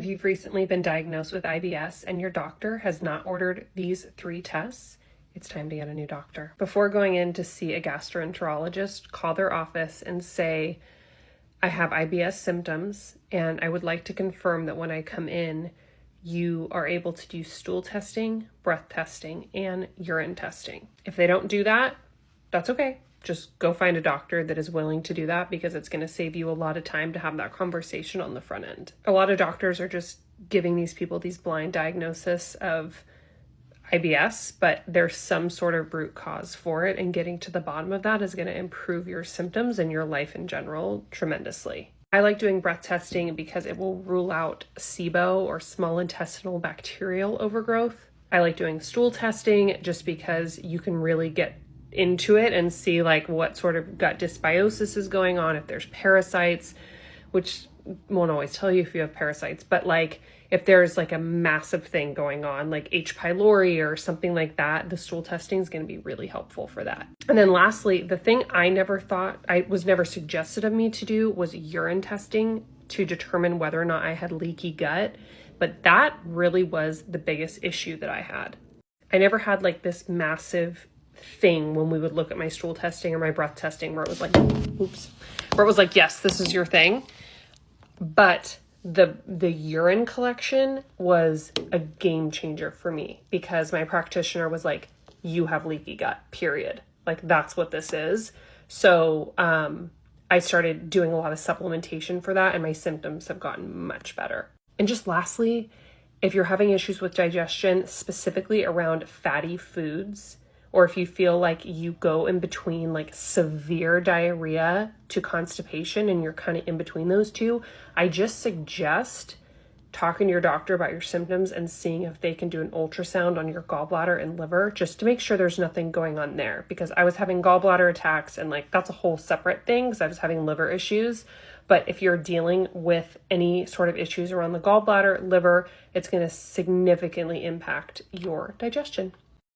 If you've recently been diagnosed with IBS and your doctor has not ordered these 3 tests, it's time to get a new doctor. Before going in to see a gastroenterologist, call their office and say, I have IBS symptoms and I would like to confirm that when I come in, you are able to do stool testing, breath testing, and urine testing. If they don't do that, that's okay. Just go find a doctor that is willing to do that, because it's going to save you a lot of time to have that conversation on the front end. A lot of doctors are just giving these people these blind diagnoses of IBS, but there's some sort of root cause for it, and getting to the bottom of that is going to improve your symptoms and your life in general tremendously. I like doing breath testing because it will rule out SIBO, or small intestinal bacterial overgrowth. I like doing stool testing just because you can really get into it and see like what sort of gut dysbiosis is going on, if there's parasites, which won't always tell you if you have parasites, but like if there's like a massive thing going on, like H. pylori or something like that, the stool testing is going to be really helpful for that. And then lastly, the thing I was never suggested of me to do was urine testing to determine whether or not I had leaky gut. But that really was the biggest issue that I had. I never had like this massive thing when we would look at my stool testing or my breath testing where it was like, where it was like, yes, this is your thing. But the urine collection was a game changer for me, because my practitioner was like, you have leaky gut, period. Like, that's what this is. So I started doing a lot of supplementation for that, and my symptoms have gotten much better. And just lastly, if you're having issues with digestion, specifically around fatty foods, or if you feel like you go in between like severe diarrhea to constipation and you're kind of in between those two, I just suggest talking to your doctor about your symptoms and seeing if they can do an ultrasound on your gallbladder and liver, just to make sure there's nothing going on there. Because I was having gallbladder attacks, and like that's a whole separate thing because I was having liver issues. But if you're dealing with any sort of issues around the gallbladder, liver, it's going to significantly impact your digestion.